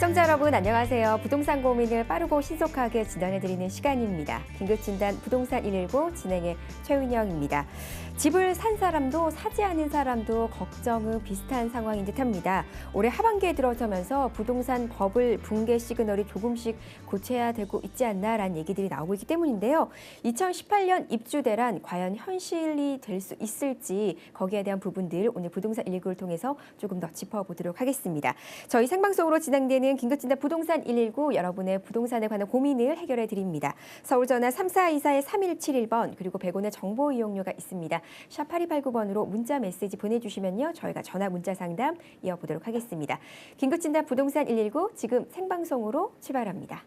시청자 여러분 안녕하세요. 부동산 고민을 빠르고 신속하게 진단해드리는 시간입니다. 긴급진단 부동산 119 진행의 최은영입니다. 집을 산 사람도 사지 않은 사람도 걱정은 비슷한 상황인 듯합니다. 올해 하반기에 들어서면서 부동산 버블 붕괴 시그널이 조금씩 고쳐야 되고 있지 않나라는 얘기들이 나오고 있기 때문인데요. 2018년 입주 대란 과연 현실이 될 수 있을지 거기에 대한 부분들 오늘 부동산 119를 통해서 조금 더 짚어보도록 하겠습니다. 저희 생방송으로 진행되는 긴급진단 부동산 119 여러분의 부동산에 관한 고민을 해결해 드립니다. 서울 전화 3424-3171번 그리고 100원의 정보 이용료가 있습니다. 샵 8289번으로 문자 메시지 보내주시면요. 저희가 전화 문자 상담 이어보도록 하겠습니다. 긴급진단 부동산 119 지금 생방송으로 출발합니다.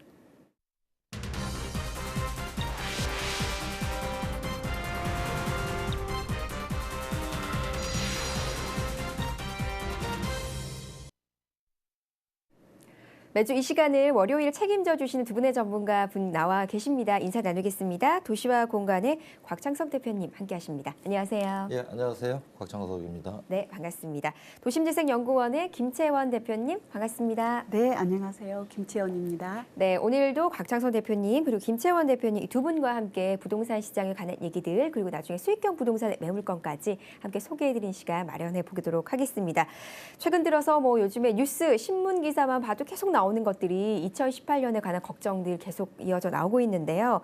매주 이 시간을 월요일 책임져 주시는 두 분의 전문가 분 나와 계십니다. 인사 나누겠습니다. 도시와 공간의 곽창석 대표님 함께하십니다. 안녕하세요. 예, 안녕하세요. 곽창석입니다. 네, 반갑습니다. 도심재생연구원의 김채원 대표님 반갑습니다. 네, 안녕하세요. 김채원입니다. 네, 오늘도 곽창석 대표님 그리고 김채원 대표님 이 두 분과 함께 부동산 시장에 관한 얘기들 그리고 나중에 수익형 부동산의 매물권까지 함께 소개해드린 시간 마련해 보도록 하겠습니다. 최근 들어서 요즘에 뉴스 신문 기사만 봐도 계속 나오는 것들이 2018년에 관한 걱정들 계속 이어져 나오고 있는데요.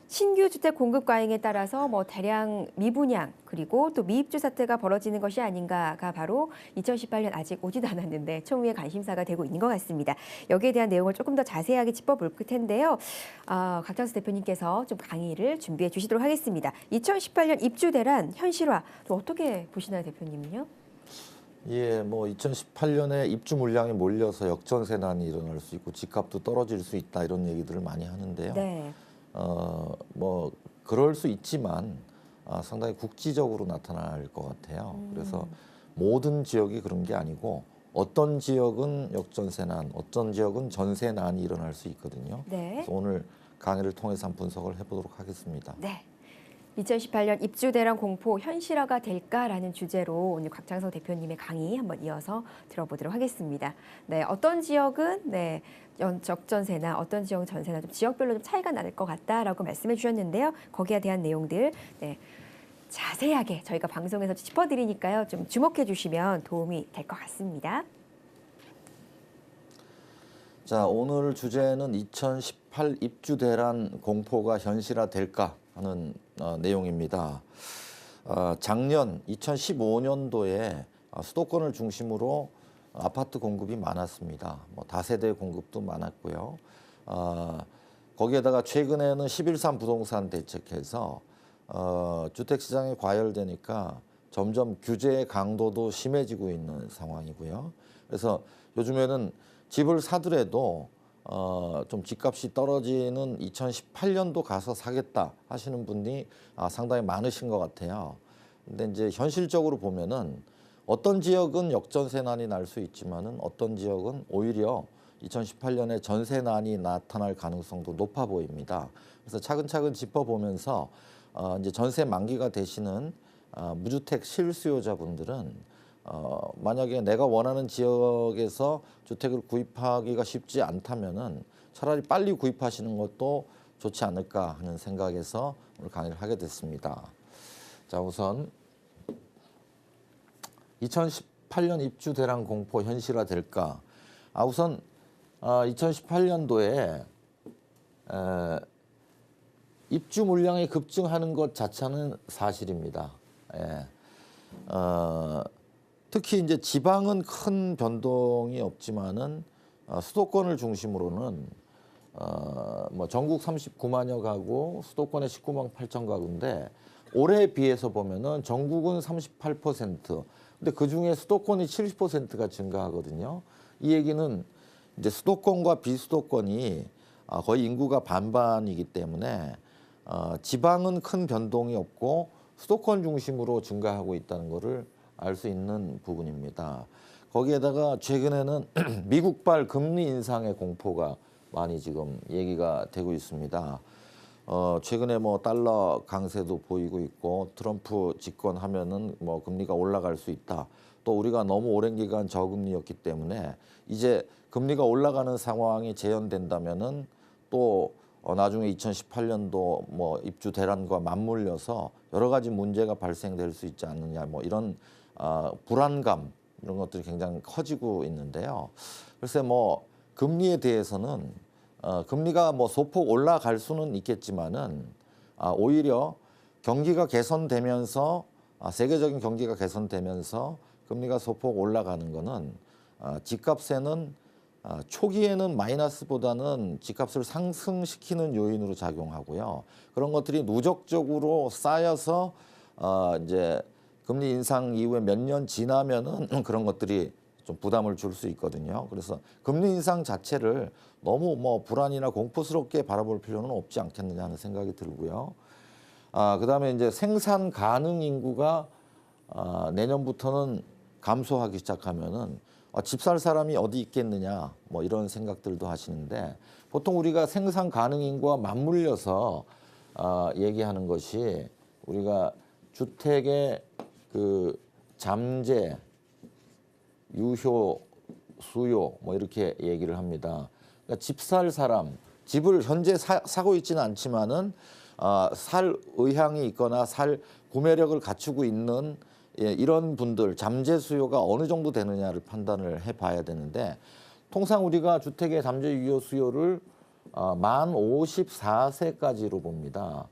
신규 주택 공급 과잉에 따라서 대량 미분양 그리고 또 미입주 사태가 벌어지는 것이 아닌가가 바로 2018년 아직 오지도 않았는데 초미의 관심사가 되고 있는 것 같습니다. 여기에 대한 내용을 조금 더 자세하게 짚어볼 텐데요. 곽창수 대표님께서 좀 강의를 준비해 주시도록 하겠습니다. 2018년 입주 대란 현실화 또 어떻게 보시나요, 대표님은요? 예, 2018년에 입주 물량이 몰려서 역전세난이 일어날 수 있고 집값도 떨어질 수 있다 이런 얘기들을 많이 하는데요. 네. 그럴 수 있지만 상당히 국지적으로 나타날 것 같아요. 그래서 모든 지역이 그런 게 아니고 어떤 지역은 역전세난, 어떤 지역은 전세난이 일어날 수 있거든요. 네. 그래서 오늘 강의를 통해서 한번 분석을 해보도록 하겠습니다. 네. 2018년 입주 대란 공포 현실화가 될까라는 주제로 오늘 곽창석 대표님의 강의 한번 이어서 들어보도록 하겠습니다. 네, 어떤 지역은 적전세나 어떤 지역은 전세나 좀 지역별로 좀 차이가 날 것 같다라고 말씀해 주셨는데요. 거기에 대한 내용들 자세하게 저희가 방송에서 짚어드리니까요. 좀 주목해 주시면 도움이 될 것 같습니다. 자, 오늘 주제는 2018 입주 대란 공포가 현실화될까 하는 내용입니다. 작년 2015년도에 수도권을 중심으로 아파트 공급이 많았습니다. 다세대 공급도 많았고요. 거기에다가 최근에는 11.3 부동산 대책해서 주택시장이 과열되니까 점점 규제의 강도도 심해지고 있는 상황이고요. 그래서 요즘에는 집을 사더라도 좀 집값이 떨어지는 2018년도 가서 사겠다 하시는 분이 상당히 많으신 것 같아요. 근데 이제 현실적으로 보면은 어떤 지역은 역전세난이 날 수 있지만은 어떤 지역은 오히려 2018년에 전세난이 나타날 가능성도 높아 보입니다. 그래서 차근차근 짚어보면서 이제 전세 만기가 되시는 무주택 실수요자분들은 만약에 내가 원하는 지역에서 주택을 구입하기가 쉽지 않다면은 차라리 빨리 구입하시는 것도 좋지 않을까 하는 생각에서 오늘 강의를 하게 됐습니다. 자, 우선 2018년 입주 대란 공포 현실화 될까? 우선 2018년도에 입주 물량이 급증하는 것 자체는 사실입니다. 예. 특히 이제 지방은 큰 변동이 없지만은 수도권을 중심으로는 전국 39만여 가구, 수도권에 19만 8천 가구인데 올해에 비해서 보면은 전국은 38%, 근데 그 중에 수도권이 70%가 증가하거든요. 이 얘기는 이제 수도권과 비수도권이 거의 인구가 반반이기 때문에 지방은 큰 변동이 없고 수도권 중심으로 증가하고 있다는 것을 알 수 있는 부분입니다. 거기에다가 최근에는 미국발 금리 인상의 공포가 많이 지금 얘기가 되고 있습니다. 최근에 달러 강세도 보이고 있고 트럼프 집권하면은 금리가 올라갈 수 있다. 또 우리가 너무 오랜 기간 저금리였기 때문에 이제 금리가 올라가는 상황이 재현된다면은 또 나중에 2018년도 뭐 입주 대란과 맞물려서 여러 가지 문제가 발생될 수 있지 않느냐 뭐 이런 불안감 이런 것들이 굉장히 커지고 있는데요. 글쎄 뭐 금리에 대해서는 금리가 뭐 소폭 올라갈 수는 있겠지만은 오히려 경기가 개선되면서 세계적인 경기가 개선되면서 금리가 소폭 올라가는 거는 집값에는 초기에는 마이너스보다는 집값을 상승시키는 요인으로 작용하고요. 그런 것들이 누적적으로 쌓여서 이제 금리 인상 이후에 몇 년 지나면은 그런 것들이 좀 부담을 줄 수 있거든요. 그래서 금리 인상 자체를 너무 뭐 불안이나 공포스럽게 바라볼 필요는 없지 않겠느냐 하는 생각이 들고요. 그다음에 이제 생산 가능 인구가 내년부터는 감소하기 시작하면은 집 살 사람이 어디 있겠느냐 뭐 이런 생각들도 하시는데 보통 우리가 생산 가능 인구와 맞물려서 얘기하는 것이 우리가 주택의 그 잠재, 유효, 수요 뭐 이렇게 얘기를 합니다. 그러니까 집 살 사람, 집을 현재 사고 있지는 않지만은 살 의향이 있거나 살 구매력을 갖추고 있는 이런 분들 잠재 수요가 어느 정도 되느냐를 판단을 해봐야 되는데 통상 우리가 주택의 잠재 유효 수요를 만 54세까지로 봅니다.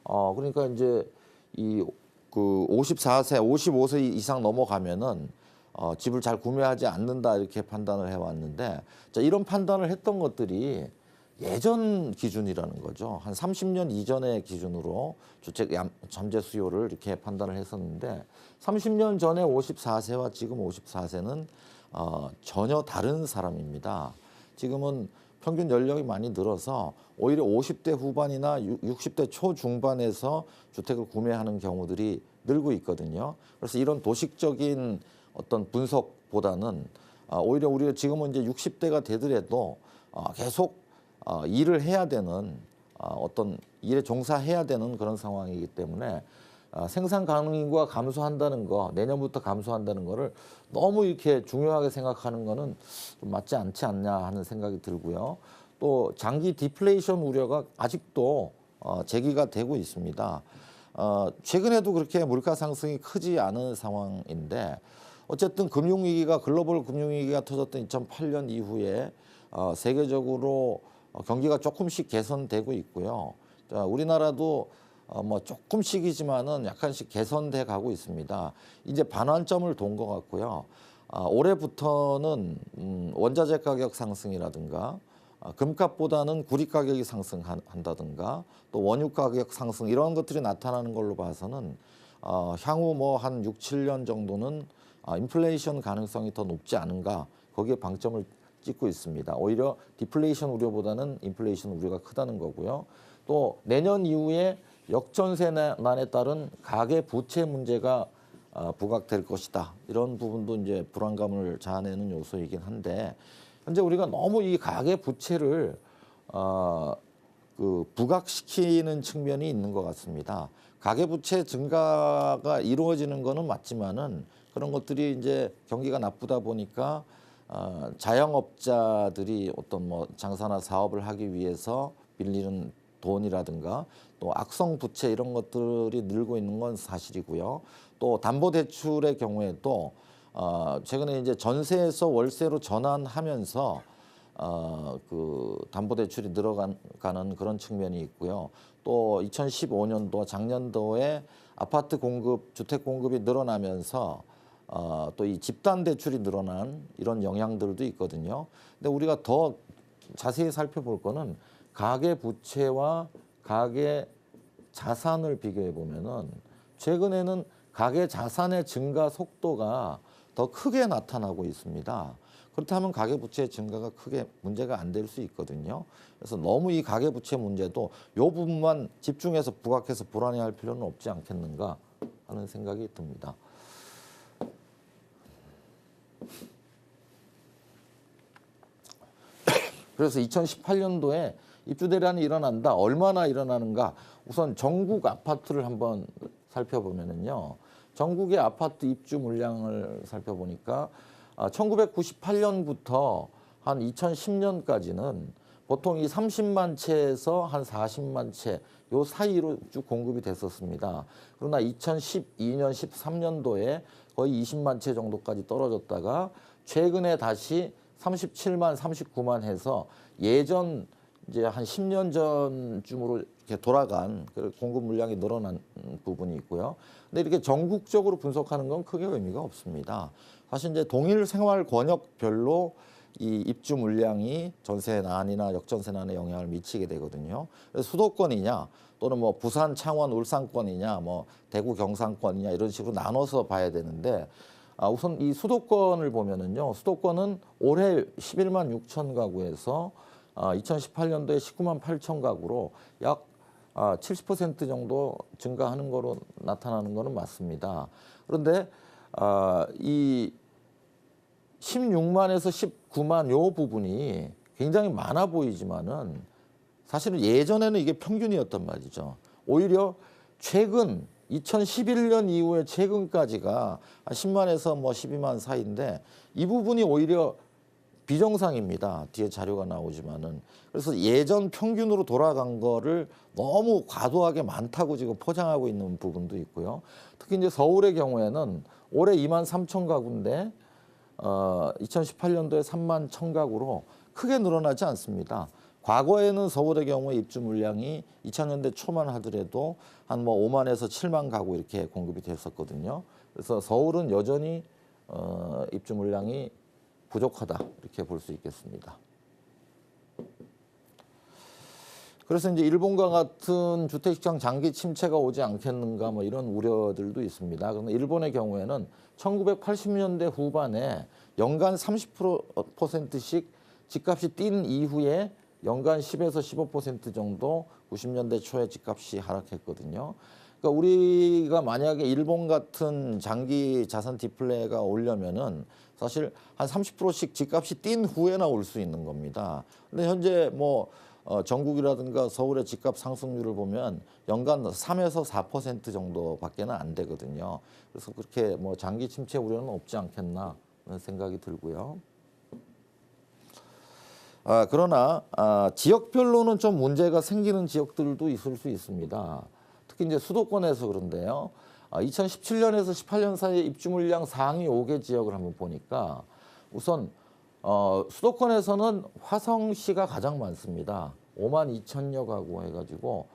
그러니까 이제 그 54세, 55세 이상 넘어가면은 집을 잘 구매하지 않는다 이렇게 판단을 해왔는데 자, 이런 판단을 했던 것들이 예전 기준이라는 거죠. 한 30년 이전의 기준으로 주택 잠재 수요를 이렇게 판단을 했었는데 30년 전에 54세와 지금 54세는 전혀 다른 사람입니다. 지금은 평균 연령이 많이 늘어서 오히려 50대 후반이나 60대 초중반에서 주택을 구매하는 경우들이 늘고 있거든요. 그래서 이런 도식적인 어떤 분석보다는 오히려 우리가 지금은 이제 60대가 되더라도 계속 일을 해야 되는 어떤 일에 종사해야 되는 그런 상황이기 때문에 생산 가능 인구가 감소한다는 거, 내년부터 감소한다는 거를 너무 이렇게 중요하게 생각하는 거는 좀 맞지 않지 않냐 하는 생각이 들고요. 또 장기 디플레이션 우려가 아직도 제기가 되고 있습니다. 최근에도 그렇게 물가 상승이 크지 않은 상황인데 어쨌든 금융위기가 글로벌 금융위기가 터졌던 2008년 이후에 세계적으로 경기가 조금씩 개선되고 있고요. 자, 우리나라도 뭐 조금씩이지만은 약간씩 개선돼 가고 있습니다. 이제 반환점을 돈 것 같고요. 올해부터는 원자재 가격 상승이라든가 금값보다는 구리 가격이 상승한다든가 또 원유 가격 상승 이런 것들이 나타나는 걸로 봐서는 향후 뭐 한 6, 7년 정도는 인플레이션 가능성이 더 높지 않은가 거기에 방점을 찍고 있습니다. 오히려 디플레이션 우려보다는 인플레이션 우려가 크다는 거고요. 또 내년 이후에 역전세난에 따른 가계 부채 문제가 부각될 것이다. 이런 부분도 이제 불안감을 자아내는 요소이긴 한데 현재 우리가 너무 이 가계 부채를 부각시키는 측면이 있는 것 같습니다. 가계 부채 증가가 이루어지는 거는 맞지만은 그런 것들이 이제 경기가 나쁘다 보니까 자영업자들이 어떤 뭐 장사나 사업을 하기 위해서 빌리는 돈이라든가 또 악성 부채 이런 것들이 늘고 있는 건 사실이고요. 또 담보대출의 경우에도 최근에 이제 전세에서 월세로 전환하면서 그 담보대출이 늘어가는 그런 측면이 있고요. 또 2015년도 작년도에 아파트 공급, 주택 공급이 늘어나면서 또 이 집단 대출이 늘어난 이런 영향들도 있거든요. 근데 우리가 더 자세히 살펴볼 거는 가계 부채와 가계 자산을 비교해 보면은 최근에는 가계 자산의 증가 속도가 더 크게 나타나고 있습니다. 그렇다면 가계 부채 증가가 크게 문제가 안 될 수 있거든요. 그래서 너무 이 가계 부채 문제도 이 부분만 집중해서 부각해서 불안해할 필요는 없지 않겠는가 하는 생각이 듭니다. 그래서 2018년도에 입주 대란이 일어난다. 얼마나 일어나는가? 우선 전국 아파트를 한번 살펴보면은요. 전국의 아파트 입주 물량을 살펴보니까 1998년부터 한 2010년까지는 보통 이 30만 채에서 한 40만 채 요 사이로 쭉 공급이 됐었습니다. 그러나 2012년, 13년도에 거의 20만 채 정도까지 떨어졌다가 최근에 다시 37만, 39만 해서 예전 이제 한 10년 전쯤으로 이렇게 돌아간 그 공급 물량이 늘어난 부분이 있고요. 근데 이렇게 전국적으로 분석하는 건 크게 의미가 없습니다. 사실 이제 동일 생활 권역별로 이 입주 물량이 전세난이나 역전세난에 영향을 미치게 되거든요. 그래서 수도권이냐 또는 뭐 부산, 창원, 울산권이냐 뭐 대구, 경상권이냐 이런 식으로 나눠서 봐야 되는데 우선 이 수도권을 보면은요. 수도권은 올해 11만 6천 가구에서 2018년도에 19만 8천 가구로 약 70% 정도 증가하는 거로 나타나는 거는 맞습니다. 그런데 이 16만에서 19만 요 부분이 굉장히 많아 보이지만은 사실은 예전에는 이게 평균이었단 말이죠. 오히려 최근 2011년 이후에 최근까지가 10만에서 뭐 12만 사이인데 이 부분이 오히려 비정상입니다. 뒤에 자료가 나오지만은. 그래서 예전 평균으로 돌아간 거를 너무 과도하게 많다고 지금 포장하고 있는 부분도 있고요. 특히 이제 서울의 경우에는 올해 2만 3천 가구인데 2018년도에 3만 1천 가구로 크게 늘어나지 않습니다. 과거에는 서울의 경우에 입주 물량이 2000년대 초만 하더라도 한 뭐 5만에서 7만 가구 이렇게 공급이 됐었거든요. 그래서 서울은 여전히 입주 물량이 부족하다 이렇게 볼 수 있겠습니다. 그래서 이제 일본과 같은 주택시장 장기 침체가 오지 않겠는가 뭐 이런 우려들도 있습니다. 그러나 일본의 경우에는 1980년대 후반에 연간 30%씩 집값이 뛴 이후에 연간 10에서 15% 정도 90년대 초에 집값이 하락했거든요. 그러니까 우리가 만약에 일본 같은 장기 자산 디플레가 오려면은 사실 한 30%씩 집값이 뛴 후에나 올 수 있는 겁니다. 근데 현재 뭐 전국이라든가 서울의 집값 상승률을 보면 연간 3에서 4% 정도밖에는 안 되거든요. 그래서 그렇게 뭐 장기 침체 우려는 없지 않겠나 하는 생각이 들고요. 그러나 지역별로는 좀 문제가 생기는 지역들도 있을 수 있습니다. 특히 이제 수도권에서 그런데요. 2017년에서 18년 사이에 입주 물량 상위 5개 지역을 한번 보니까 우선 수도권에서는 화성시가 가장 많습니다. 5만 2천여 가구 해가지고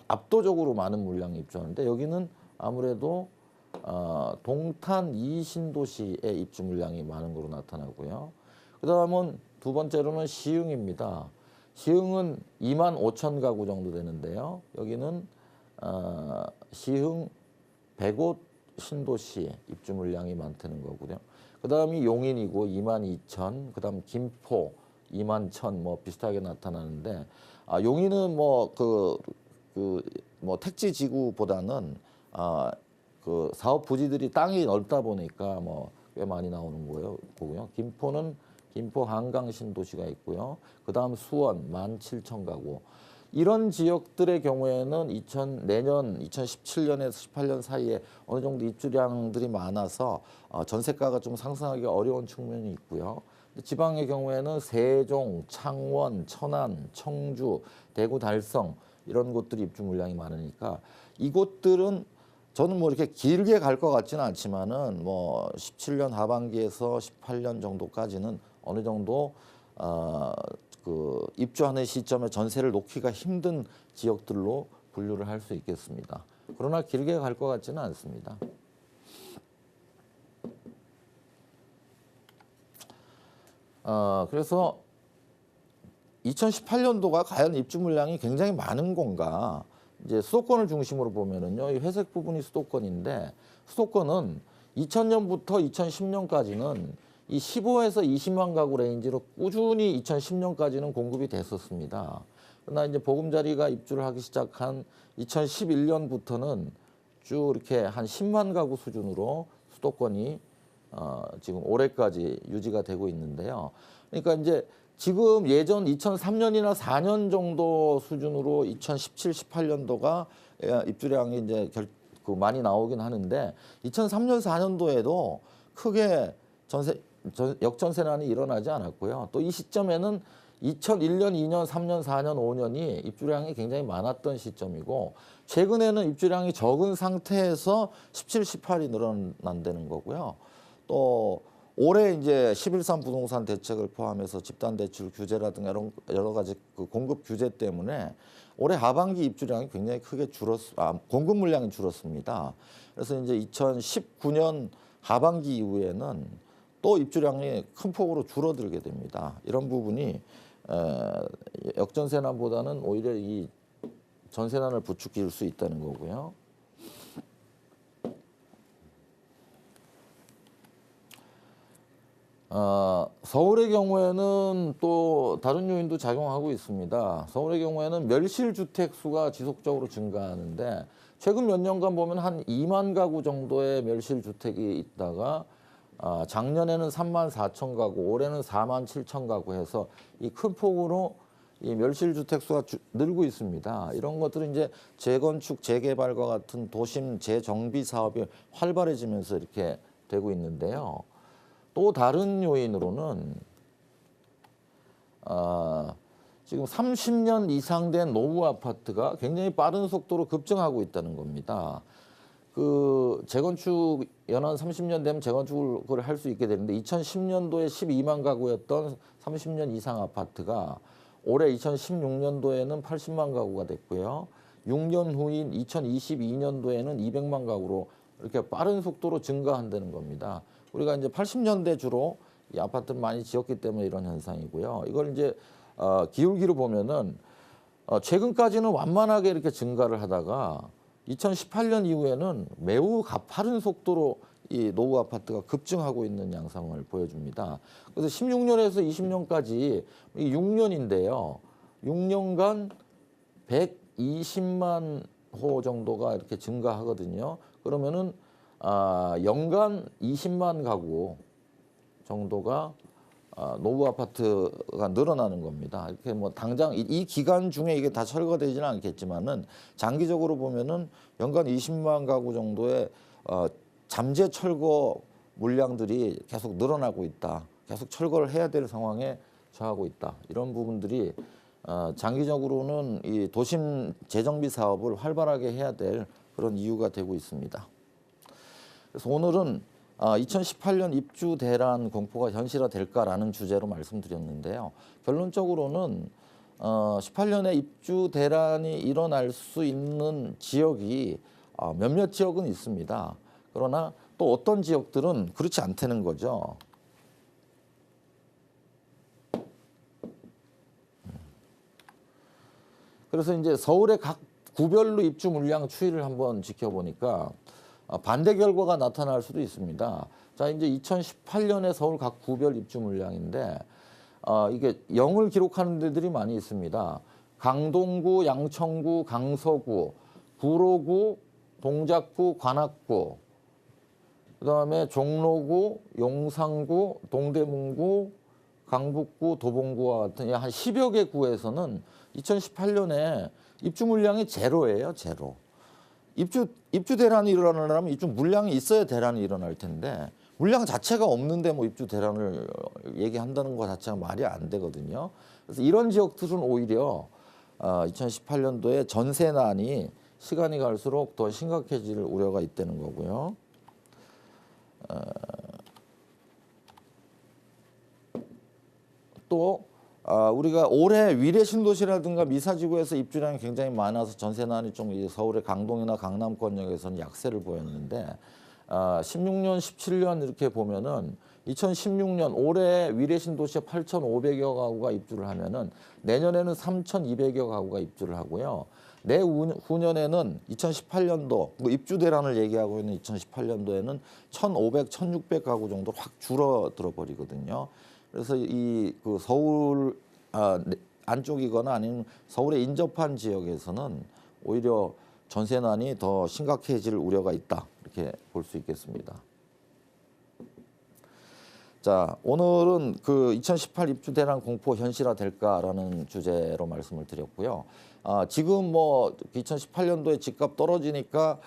압도적으로 많은 물량이 입주하는데 여기는 아무래도 동탄 이신도시의 입주 물량이 많은 걸로 나타나고요. 그다음은 두 번째로는 시흥입니다. 시흥은 2만 5천 가구 정도 되는데요. 여기는 시흥 100곳 신도시 입주 물량이 많다는 거고요. 그다음이 용인이고 2만 2천, 그다음 김포 2만 1천 뭐 비슷하게 나타나는데 용인은 뭐 택지 지구보다는 그 사업 부지들이 땅이 넓다 보니까 뭐 꽤 많이 나오는 거고요. 김포는 김포 한강 신도시가 있고요. 그다음 수원 17,000 가구. 이런 지역들의 경우에는 내년 2017년에서 18년 사이에 어느 정도 입주량들이 많아서 전세가가 좀 상승하기 어려운 측면이 있고요. 지방의 경우에는 세종, 창원, 천안, 청주, 대구, 달성 이런 곳들이 입주 물량이 많으니까 이곳들은 저는 뭐 이렇게 길게 갈 것 같지는 않지만은 뭐 17년 하반기에서 18년 정도까지는 어느 정도 입주하는 시점에 전세를 놓기가 힘든 지역들로 분류를 할 수 있겠습니다. 그러나 길게 갈 것 같지는 않습니다. 그래서 2018년도가 과연 입주 물량이 굉장히 많은 건가? 이제 수도권을 중심으로 보면은요, 이 회색 부분이 수도권인데 수도권은 2000년부터 2010년까지는 이 15에서 20만 가구 레인지로 꾸준히 2010년까지는 공급이 됐었습니다. 그러나 이제 보금자리가 입주를 하기 시작한 2011년부터는 쭉 이렇게 한 10만 가구 수준으로 수도권이 지금 올해까지 유지가 되고 있는데요. 그러니까 이제 지금 예전 2003년이나 4년 정도 수준으로 2017, 18년도가 입주량이 이제 많이 나오긴 하는데 2003년, 4년도에도 크게 역전세난이 일어나지 않았고요. 또 이 시점에는 2001년, 2년, 3년, 4년, 5년이 입주량이 굉장히 많았던 시점이고, 최근에는 입주량이 적은 상태에서 17, 18이 늘어난다는 거고요. 또 올해 이제 11.3 부동산 대책을 포함해서 집단 대출 규제라든가 여러 가지 그 공급 규제 때문에 올해 하반기 입주량이 굉장히 크게 공급 물량이 줄었습니다. 그래서 이제 2019년 하반기 이후에는 또 입주량이 큰 폭으로 줄어들게 됩니다. 이런 부분이 역전세난보다는 오히려 이 전세난을 부추길 수 있다는 거고요. 서울의 경우에는 또 다른 요인도 작용하고 있습니다. 서울의 경우에는 멸실주택 수가 지속적으로 증가하는데 최근 몇 년간 보면 한 2만 가구 정도의 멸실주택이 있다가 작년에는 3만 4천 가구, 올해는 4만 7천 가구 해서 이 큰 폭으로 이 멸실주택 수가 늘고 있습니다. 이런 것들은 이제 재건축, 재개발과 같은 도심 재정비 사업이 활발해지면서 이렇게 되고 있는데요. 또 다른 요인으로는 지금 30년 이상 된 노후 아파트가 굉장히 빠른 속도로 급증하고 있다는 겁니다. 그 재건축 연한 30년 되면 재건축을 할 수 있게 되는데 2010년도에 12만 가구였던 30년 이상 아파트가 올해 2016년도에는 80만 가구가 됐고요. 6년 후인 2022년도에는 200만 가구로 이렇게 빠른 속도로 증가한다는 겁니다. 우리가 이제 80년대 주로 이 아파트를 많이 지었기 때문에 이런 현상이고요. 이걸 이제 기울기로 보면은 최근까지는 완만하게 이렇게 증가를 하다가 2018년 이후에는 매우 가파른 속도로 이 노후 아파트가 급증하고 있는 양상을 보여줍니다. 그래서 16년에서 20년까지 6년인데요. 6년간 120만 호 정도가 이렇게 증가하거든요. 그러면은 연간 20만 가구 정도가 노후 아파트가 늘어나는 겁니다. 이렇게 뭐 당장 이 기간 중에 이게 다 철거되지는 않겠지만은 장기적으로 보면은 연간 20만 가구 정도의 잠재 철거 물량들이 계속 늘어나고 있다. 계속 철거를 해야 될 상황에 처하고 있다. 이런 부분들이 장기적으로는 이 도심 재정비 사업을 활발하게 해야 될 그런 이유가 되고 있습니다. 그래서 오늘은 2018년 입주 대란 공포가 현실화될까라는 주제로 말씀드렸는데요. 결론적으로는 18년에 입주 대란이 일어날 수 있는 지역이 몇몇 지역은 있습니다. 그러나 또 어떤 지역들은 그렇지 않다는 거죠. 그래서 이제 서울의 각 구별로 입주 물량 추이를 한번 지켜보니까 반대 결과가 나타날 수도 있습니다. 자, 이제 2018년에 서울 각 구별 입주 물량인데 이게 0을 기록하는 데들이 많이 있습니다. 강동구, 양천구, 강서구, 구로구, 동작구, 관악구, 그다음에 종로구, 용산구, 동대문구, 강북구, 도봉구와 같은 한 10여 개 구에서는 2018년에 입주 물량이 제로예요, 제로. 입주 대란이 일어나려면 입주 물량이 있어야 대란이 일어날 텐데 물량 자체가 없는데 뭐 입주 대란을 얘기한다는 것 자체가 말이 안 되거든요. 그래서 이런 지역들은 오히려 2018년도에 전세난이 시간이 갈수록 더 심각해질 우려가 있다는 거고요. 또 우리가 올해 위례 신도시라든가 미사지구에서 입주량이 굉장히 많아서 전세난이 좀 서울의 강동이나 강남권역에서는 약세를 보였는데 16년, 17년 이렇게 보면은 2016년 올해 위례 신도시에 8,500여 가구가 입주를 하면은 내년에는 3,200여 가구가 입주를 하고요. 내후년에는 2018년도 뭐 입주 대란을 얘기하고 있는 2018년도에는 1,500, 1,600 가구 정도 확 줄어들어 버리거든요. 그래서 이 그 서울 안쪽이거나 아니면 서울에 인접한 지역에서는 오히려 전세난이 더 심각해질 우려가 있다. 이렇게 볼 수 있겠습니다. 자, 오늘은 그 2018 입주 대란 공포 현실화될까라는 주제로 말씀을 드렸고요. 지금 뭐 2018년도에 집값 떨어지니까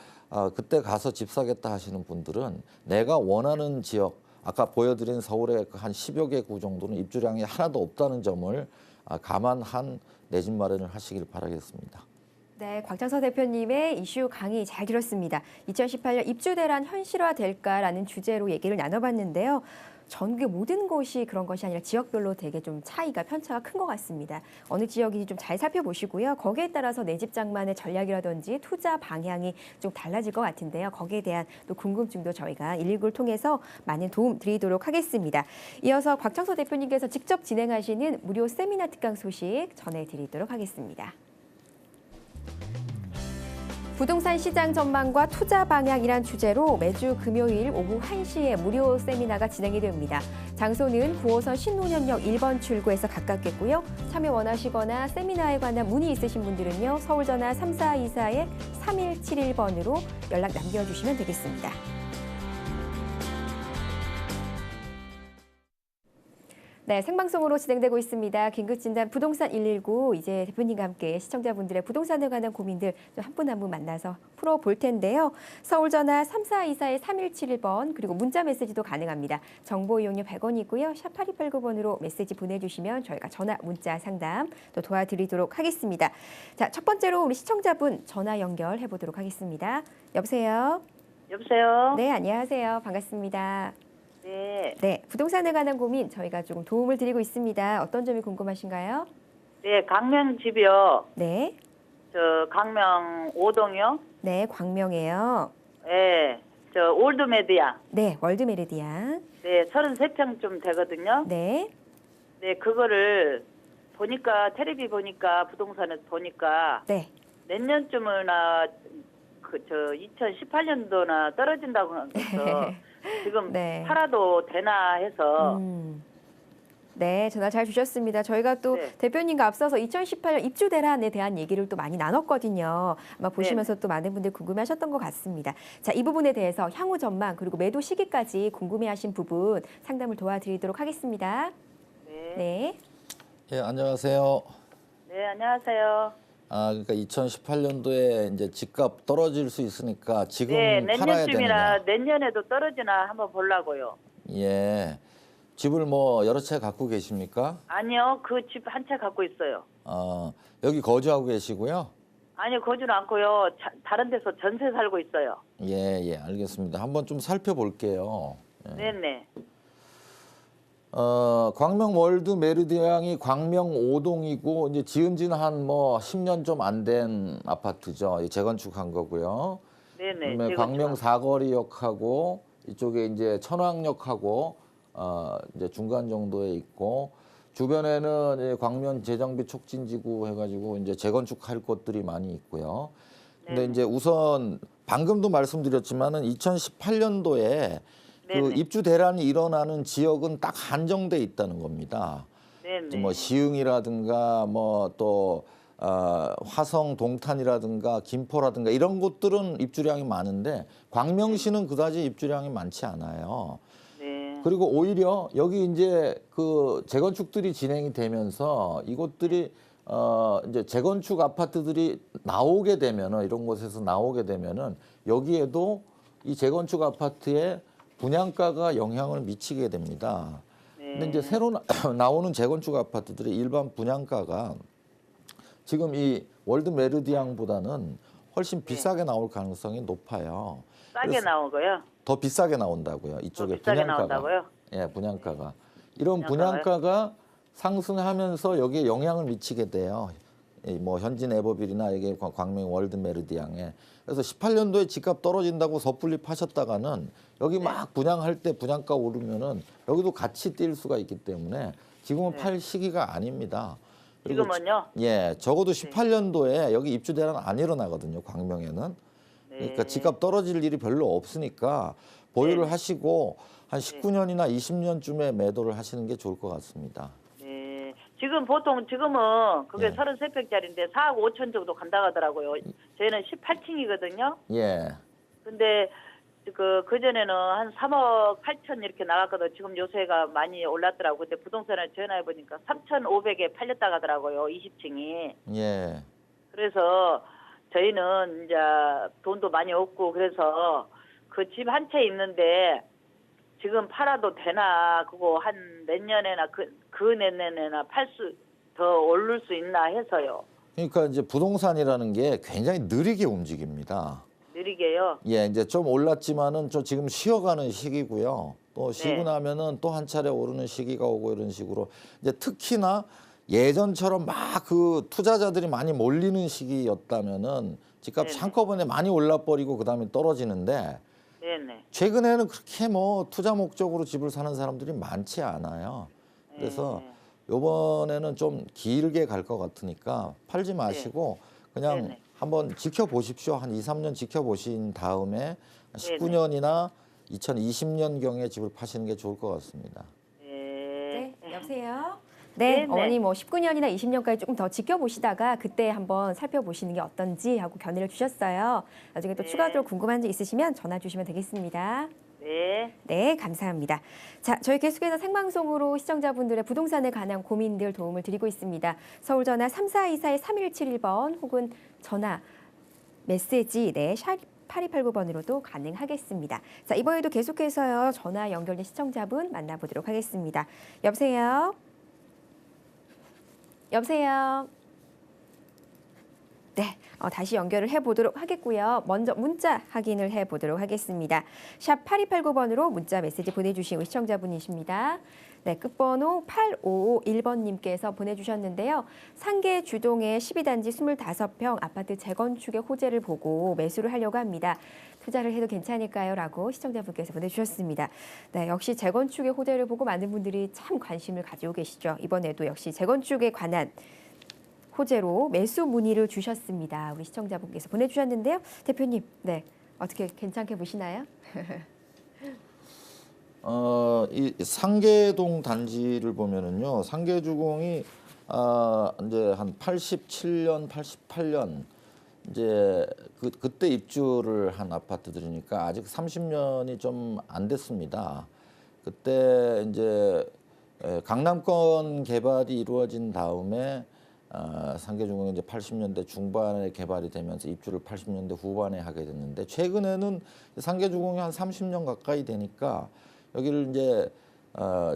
그때 가서 집 사겠다 하시는 분들은 내가 원하는 지역 아까 보여드린 서울의 한 10여 개 구 정도는 입주량이 하나도 없다는 점을 감안한 내 집 마련을 하시길 바라겠습니다. 네, 곽장서 대표님의 이슈 강의 잘 들었습니다. 2018년 입주 대란 현실화될까라는 주제로 얘기를 나눠봤는데요. 전국의 모든 곳이 그런 것이 아니라 지역별로 되게 좀 차이가 편차가 큰 것 같습니다. 어느 지역인지 좀 잘 살펴보시고요. 거기에 따라서 내 집 장만의 전략이라든지 투자 방향이 좀 달라질 것 같은데요. 거기에 대한 또 궁금증도 저희가 119를 통해서 많은 도움 드리도록 하겠습니다. 이어서 곽창서 대표님께서 직접 진행하시는 무료 세미나 특강 소식 전해드리도록 하겠습니다. 부동산 시장 전망과 투자 방향이란 주제로 매주 금요일 오후 1시에 무료 세미나가 진행이 됩니다. 장소는 9호선 신논현역 1번 출구에서 가깝겠고요. 참여 원하시거나 세미나에 관한 문의 있으신 분들은요. 서울전화 3424-3171번으로 연락 남겨주시면 되겠습니다. 네, 생방송으로 진행되고 있습니다. 긴급진단 부동산 119 이제 대표님과 함께 시청자분들의 부동산에 관한 고민들 한 분 한 분 만나서 풀어볼 텐데요. 서울 전화 3424-3171번 그리고 문자 메시지도 가능합니다. 정보 이용료 100원이고요. 샵 8289번으로 메시지 보내주시면 저희가 전화 문자 상담 또 도와드리도록 하겠습니다. 자, 첫 번째로 우리 시청자분 전화 연결해 보도록 하겠습니다. 여보세요? 여보세요? 네, 안녕하세요. 반갑습니다. 네. 네, 부동산에 관한 고민 저희가 조금 도움을 드리고 있습니다. 어떤 점이 궁금하신가요? 네, 강명 집이요. 네, 저 강명 5동이요. 네, 광명이에요. 네. 저 올드메디아. 네, 월드메리디안. 네, 33평쯤 되거든요. 네, 네, 그거를 보니까 텔레비 보니까 부동산에서 보니까 네, 내년쯤이나 저 2018년도나 떨어진다고 해서 지금 네. 팔아도 되나 해서 네, 전화 잘 주셨습니다. 저희가 또 네. 대표님과 앞서서 2018년 입주 대란에 대한 얘기를 또 많이 나눴거든요. 아마 보시면서 또 많은 분들 궁금해하셨던 것 같습니다. 자, 이 부분에 대해서 향후 전망 그리고 매도 시기까지 궁금해하신 부분 상담을 도와드리도록 하겠습니다. 네. 네, 예, 안녕하세요. 네, 안녕하세요. 그러니까 2018년도에 이제 집값 떨어질 수 있으니까 지금 네, 팔아야 내년쯤이나 되느냐. 내년에도 떨어지나 한번 보려고요. 예. 집을 뭐 여러 채 갖고 계십니까? 아니요, 그 집 한 채 갖고 있어요. 여기 거주하고 계시고요. 아니요, 거주는 않고요. 다른 데서 전세 살고 있어요. 예, 예, 알겠습니다. 한번 좀 살펴볼게요. 예. 네네. 광명 월드 메르디앙이 광명 5동이고 이제 지은 지는 한 뭐 10년 좀 안 된 아파트죠. 재건축한 거고요. 네네. 그다음에 광명 사거리역하고 이쪽에 이제 천왕역하고 이제 중간 정도에 있고 주변에는 이제 광명 재정비 촉진지구 해가지고 이제 재건축할 곳들이 많이 있고요. 근데 네네. 이제 우선 방금도 말씀드렸지만은 2018년도에 그 네네. 입주 대란이 일어나는 지역은 딱 한정돼 있다는 겁니다. 네네. 뭐 시흥이라든가 뭐 또 화성, 동탄이라든가 김포라든가 이런 곳들은 입주량이 많은데 광명시는 그다지 입주량이 많지 않아요. 네. 그리고 오히려 여기 이제 그 재건축들이 진행이 되면서 이곳들이 이제 재건축 아파트들이 나오게 되면은 이런 곳에서 나오게 되면은 여기에도 이 재건축 아파트에 분양가가 영향을 미치게 됩니다. 근데 이제 새로 나오는 재건축 아파트들의 일반 분양가가 지금 이 월드 메르디앙보다는 훨씬 비싸게 나올 가능성이 높아요. 싸게 나오고요. 더 비싸게 나온다고요. 이쪽에 비싸게 분양가가. 나온다고요? 예, 분양가가. 이런 분양가가요? 분양가가 상승하면서 여기에 영향을 미치게 돼요. 뭐 현진 에버빌이나 이게 광명 월드 메르디앙에. 그래서 18년도에 집값 떨어진다고 섣불리 파셨다가는 여기 막 분양할 때 분양가 오르면은 여기도 같이 뛸 수가 있기 때문에 지금은 팔 시기가 아닙니다. 그리고 지금은요? 예, 적어도 18년도에 여기 입주 대란 안 일어나거든요. 광명에는. 그러니까 집값 떨어질 일이 별로 없으니까 보유를 하시고 한 19년이나 20년쯤에 매도를 하시는 게 좋을 것 같습니다. 네. 지금은 그게 네. 33평짜리인데 4억 5천 정도 간다고 하더라고요. 저희는 18층이거든요. 예. 근데 그전에는 한 3억 8천 이렇게 나갔거든요. 지금 요새가 많이 올랐더라고요. 근데 부동산을 전화해 보니까 3,500에 팔렸다고 하더라고요. 20층이. 예. 그래서 저희는 이제 돈도 많이 없고 그래서 그 집 한 채 있는데 지금 팔아도 되나 그거 한 몇 년에나 그 내년에나 더 오를 수 있나 해서요. 그러니까 이제 부동산이라는 게 굉장히 느리게 움직입니다. 느리게요. 예, 이제 좀 올랐지만은 좀 지금 쉬어가는 시기고요. 또 쉬고 네. 나면은 또 한 차례 오르는 시기가 오고 이런 식으로 이제 특히나 예전처럼 막 그 투자자들이 많이 몰리는 시기였다면은 집값이 네네. 한꺼번에 많이 올라버리고 그다음에 떨어지는데 네네. 최근에는 그렇게 뭐 투자 목적으로 집을 사는 사람들이 많지 않아요. 그래서 네. 요번에는 좀 길게 갈 것 같으니까 팔지 마시고 그냥 네네. 한번 지켜보십시오. 한 2, 3년 지켜보신 다음에 19년이나 2020년경에 집을 파시는 게 좋을 것 같습니다. 네. 네, 여보세요. 네, 네네. 어머니 뭐 19년이나 20년까지 조금 더 지켜보시다가 그때 한번 살펴보시는 게 어떤지 하고 견해를 주셨어요. 나중에 또 네. 추가적으로 궁금한 점 있으시면 전화 주시면 되겠습니다. 네. 네, 감사합니다. 자, 저희 계속해서 생방송으로 시청자분들의 부동산에 관한 고민들 도움을 드리고 있습니다. 서울 전화 3424-3171번 혹은 전화 메시지 샵 8289번으로도 가능하겠습니다. 자, 이번에도 계속해서요. 전화 연결된 시청자분 만나보도록 하겠습니다. 여보세요? 여보세요? 네, 다시 연결을 해보도록 하겠고요. 먼저 문자 확인을 해보도록 하겠습니다. 샵 8289번으로 문자 메시지 보내주신 시청자분이십니다. 네, 끝번호 8551번님께서 보내주셨는데요. 상계 주동의 12단지 25평 아파트 재건축의 호재를 보고 매수를 하려고 합니다. 투자를 해도 괜찮을까요? 라고 시청자분께서 보내주셨습니다. 네, 역시 재건축의 호재를 보고 많은 분들이 참 관심을 가지고 계시죠. 이번에도 역시 재건축에 관한 호재로 매수 문의를 주셨습니다. 우리 시청자분께서 보내주셨는데요. 대표님, 네, 어떻게 괜찮게 보시나요? 이 상계동 단지를 보면은요, 상계주공이 이제 한 87년, 88년 이제 그때 입주를 한 아파트들이니까 아직 30년이 좀 안 됐습니다. 그때 이제 강남권 개발이 이루어진 다음에 상계주공이 이제 80년대 중반에 개발이 되면서 입주를 80년대 후반에 하게 됐는데 최근에는 상계주공이 한 30년 가까이 되니까 여기를 이제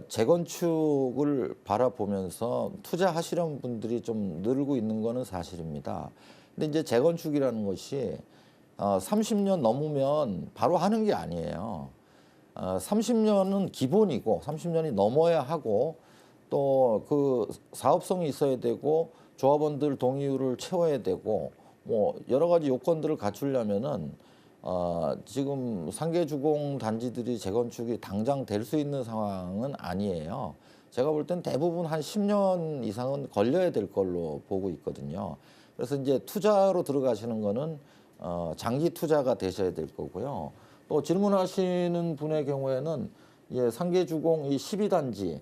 재건축을 바라보면서 투자하시려는 분들이 좀 늘고 있는 거는 사실입니다. 근데 이제 재건축이라는 것이 30년 넘으면 바로 하는 게 아니에요. 30년은 기본이고 30년이 넘어야 하고 또 그 사업성이 있어야 되고 조합원들 동의율을 채워야 되고 뭐 여러 가지 요건들을 갖추려면은 지금 상계주공 단지들이 재건축이 당장 될 수 있는 상황은 아니에요. 제가 볼 땐 대부분 한 10년 이상은 걸려야 될 걸로 보고 있거든요. 그래서 이제 투자로 들어가시는 거는 장기 투자가 되셔야 될 거고요. 또 질문하시는 분의 경우에는 상계주공 이 12단지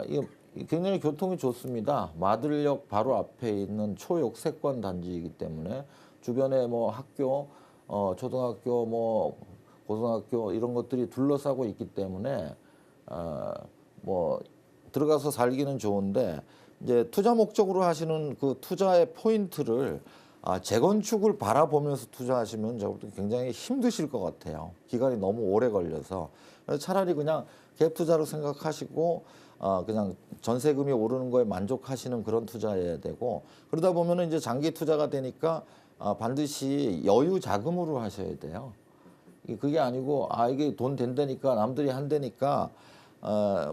이게 굉장히 교통이 좋습니다. 마들역 바로 앞에 있는 초역세권 단지이기 때문에 주변에 뭐 학교, 초등학교, 뭐 고등학교 이런 것들이 둘러싸고 있기 때문에 뭐 들어가서 살기는 좋은데 이제 투자 목적으로 하시는 그 투자의 포인트를 재건축을 바라보면서 투자하시면 저부터 굉장히 힘드실 것 같아요. 기간이 너무 오래 걸려서. 그래서 차라리 그냥 갭 투자로 생각하시고 그냥 전세금이 오르는 거에 만족하시는 그런 투자해야 되고 그러다 보면은 이제 장기 투자가 되니까 반드시 여유 자금으로 하셔야 돼요. 그게 아니고 이게 돈 된다니까 남들이 한다니까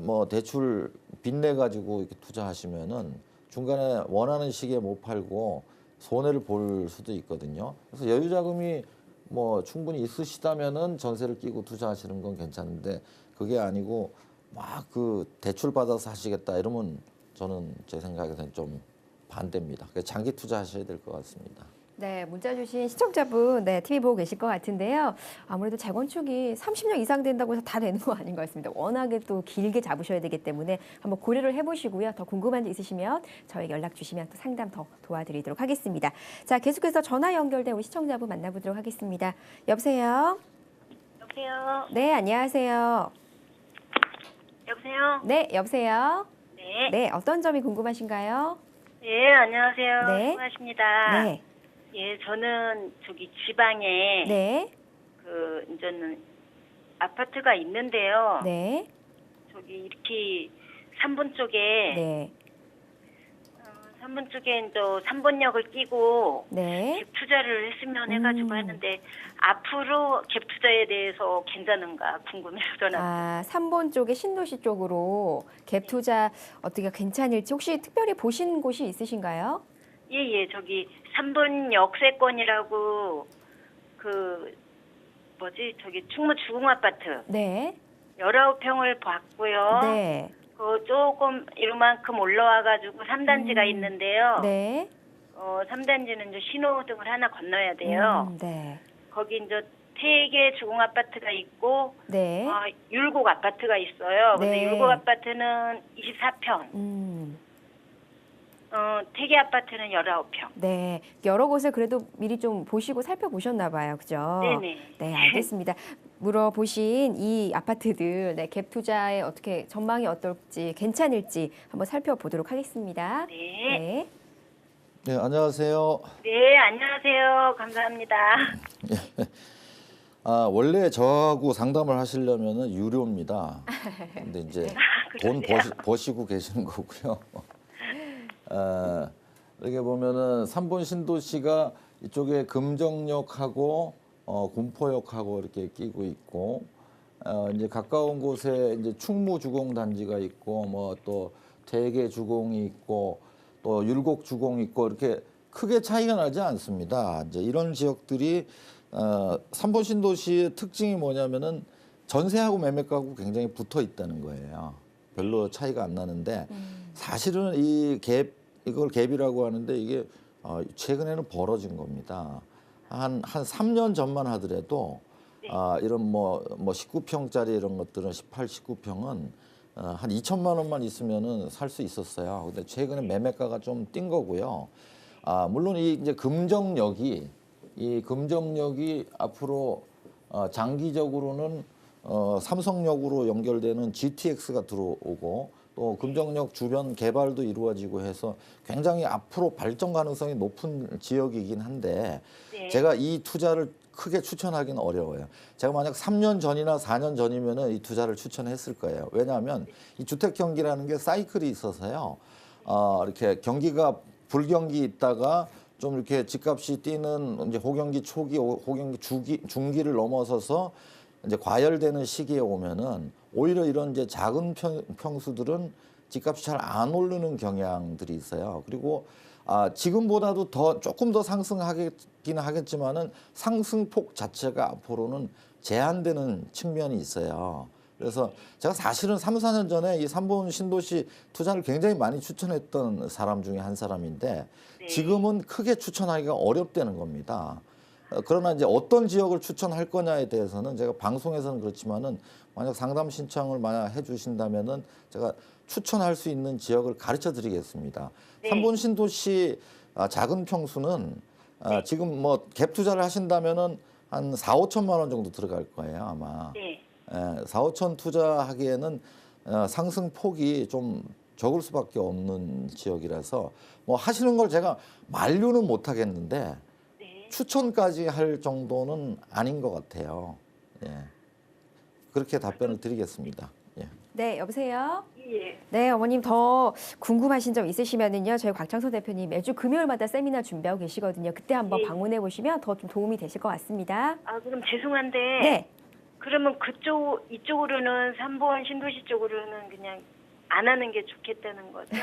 뭐 대출 빚내 가지고 이렇게 투자하시면은 중간에 원하는 시기에 못 팔고 손해를 볼 수도 있거든요. 그래서 여유 자금이 뭐 충분히 있으시다면은 전세를 끼고 투자하시는 건 괜찮은데 그게 아니고 막 그 대출 받아서 하시겠다 이러면 저는 제 생각에서는 좀 반대입니다. 그래서 장기 투자하셔야 될 것 같습니다. 네, 문자 주신 시청자분, 네, TV 보고 계실 것 같은데요. 아무래도 재건축이 30년 이상 된다고 해서 다 되는 거 아닌 것 같습니다. 워낙에 또 길게 잡으셔야 되기 때문에 한번 고려를 해보시고요. 더 궁금한 점 있으시면 저희 연락 주시면 또 상담 더 도와드리도록 하겠습니다. 자, 계속해서 전화 연결된 우리 시청자분 만나보도록 하겠습니다. 여보세요? 여보세요? 네, 안녕하세요. 여보세요? 네, 여보세요? 네. 네, 어떤 점이 궁금하신가요? 예, 안녕하세요. 네. 수고하십니다. 네, 예, 저는 저기 지방에 네, 이제는 아파트가 있는데요. 네. 저기 이렇게 3번 쪽에 네. 3번 쪽에 이제 3번역을 끼고 네. 갭 투자를 했으면 해가지고 하는데 앞으로 갭 투자에 대해서 괜찮은가 궁금해서 전화. 아, 3번 쪽에 신도시 쪽으로 갭 투자 어떻게 괜찮을지 혹시 특별히 보신 곳이 있으신가요? 예예 저기 3번 역세권이라고 그 뭐지 저기 충무 주공 아파트 네. 19평을 봤고요. 네. 그 조금 이만큼 올라와가지고 3단지가 있는데요. 네. 3단지는 이제 신호등을 하나 건너야 돼요. 네. 거기 이제 태계 주공 아파트가 있고 네. 율곡 아파트가 있어요. 근데 네. 율곡 아파트는 24평, 태계 아파트는 19평. 네. 여러 곳을 그래도 미리 좀 보시고 살펴보셨나 봐요. 그죠? 네네. 네, 알겠습니다. 물어보신 이 아파트들 네, 갭 투자에 어떻게 전망이 어떨지 괜찮을지 한번 살펴보도록 하겠습니다. 네. 네. 네, 안녕하세요. 네, 안녕하세요. 감사합니다. 원래 저하고 상담을 하시려면은 유료입니다. 근데 이제 돈 버시고 계시는 거고요. 이렇게 보면은 3번 신도시가 이쪽에 금정역하고 군포역하고 이렇게 끼고 있고 이제 가까운 곳에 이제 충무 주공 단지가 있고 뭐 또 대계 주공이 있고 또 율곡 주공이 있고 이렇게 크게 차이가 나지 않습니다. 이제 이런 지역들이 3번 신도시의 특징이 뭐냐면은 전세하고 매매가하고 굉장히 붙어 있다는 거예요. 별로 차이가 안 나는데 사실은 이걸 갭이라고 하는데 이게 최근에는 벌어진 겁니다. 한 3년 전만 하더라도 이런 뭐 19평짜리 이런 것들은 18, 19평은 한 2천만 원만 있으면은 살 수 있었어요. 근데 최근에 매매가가 좀 뛴 거고요. 물론 이제 금정역이 앞으로 장기적으로는 삼성역으로 연결되는 GTX가 들어오고 또 금정역 주변 개발도 이루어지고 해서 굉장히 앞으로 발전 가능성이 높은 지역이긴 한데 네. 제가 이 투자를 크게 추천하기는 어려워요. 제가 만약 3년 전이나 4년 전이면은 이 투자를 추천했을 거예요. 왜냐하면 이 주택 경기라는 게 사이클이 있어서요. 이렇게 경기가 불경기 있다가 좀 이렇게 집값이 뛰는 이제 호경기 초기, 호경기 중기를 넘어서서 이제 과열되는 시기에 오면은 오히려 이런 이제 작은 평수들은 집값이 잘 안 오르는 경향들이 있어요. 그리고 지금보다도 조금 더 상승하긴 하겠지만은 상승폭 자체가 앞으로는 제한되는 측면이 있어요. 그래서 제가 사실은 3, 4년 전에 이 3번 신도시 투자를 굉장히 많이 추천했던 사람 중에 한 사람인데 지금은 크게 추천하기가 어렵다는 겁니다. 그러나 이제 어떤 지역을 추천할 거냐에 대해서는 제가 방송에서는 그렇지만은 만약 상담 신청을 만약 해주신다면은 제가 추천할 수 있는 지역을 가르쳐 드리겠습니다. 네. 3번 신도시 작은 평수는 지금 뭐 갭 투자를 하신다면은 한 4, 5천만 원 정도 들어갈 거예요, 아마. 네. 4, 5천 투자하기에는 상승 폭이 좀 적을 수밖에 없는 지역이라서 뭐 하시는 걸 제가 만류는 못 하겠는데 네. 추천까지 할 정도는 아닌 것 같아요. 예. 그렇게 답변을 드리겠습니다. 예. 네, 여보세요? 예. 네, 어머님 더 궁금하신 점 있으시면은요. 저희 곽창서 대표님 매주 금요일마다 세미나 준비하고 계시거든요. 그때 한번 예. 방문해 보시면 더 좀 도움이 되실 것 같습니다. 그럼 죄송한데 네. 그러면 이쪽으로는 3번 신도시 쪽으로는 그냥 안 하는 게 좋겠다는 거죠?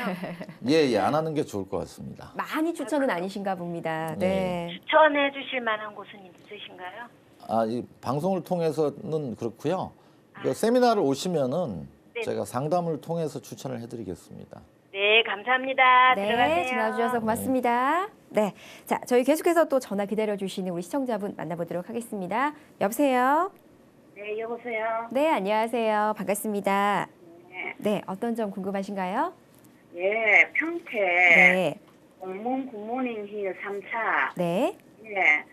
예, 안 하는 게 좋을 것 같습니다. 많이 추천은 아니신가 봅니다. 네. 추천해 주실 만한 곳은 있으신가요? 이 방송을 통해서는 그렇고요. 그 세미나를 오시면은 네. 제가 상담을 통해서 추천을 해드리겠습니다. 네, 감사합니다. 네, 들어가세요. 전화 주셔서 고맙습니다. 네. 자, 저희 계속해서 또 전화 기다려 주시는 우리 시청자분 만나보도록 하겠습니다. 여보세요? 네, 여보세요. 네, 안녕하세요. 반갑습니다. 네. 네, 어떤 점 궁금하신가요? 예, 평택 네. 공문 굿모닝 힐 3차. 네. 예.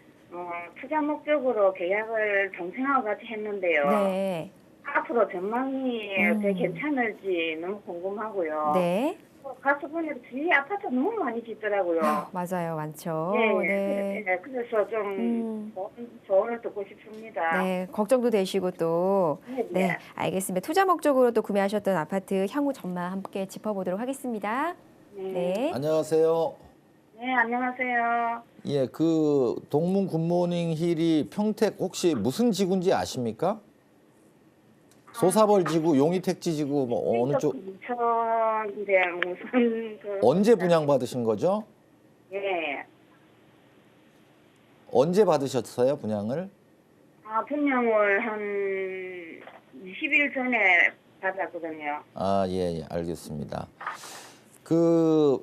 투자 목적으로 계약을 동생하고 같이 했는데요. 네. 앞으로 전망이 어떻게 괜찮을지 너무 궁금하고요. 네. 가서 보니까 주위에 아파트 너무 많이 짓더라고요. 맞아요, 많죠. 네, 네. 네, 그래서 좀 조언을 듣고 싶습니다. 네, 걱정도 되시고 또. 네, 네, 알겠습니다. 투자 목적으로 또 구매하셨던 아파트 향후 전망 함께 짚어보도록 하겠습니다. 네. 안녕하세요. 네, 안녕하세요. 예, 그 동문 굿모닝 힐이 평택 혹시 무슨 지구인지 아십니까? 소사벌 지구, 용의택지 지구 뭐 어느 쪽 근처인데 무슨 언제 분양 받으신 거죠? 예. 언제 받으셨어요, 분양을? 분양을 한 20일 전에 받았거든요. 아, 예, 예, 알겠습니다. 그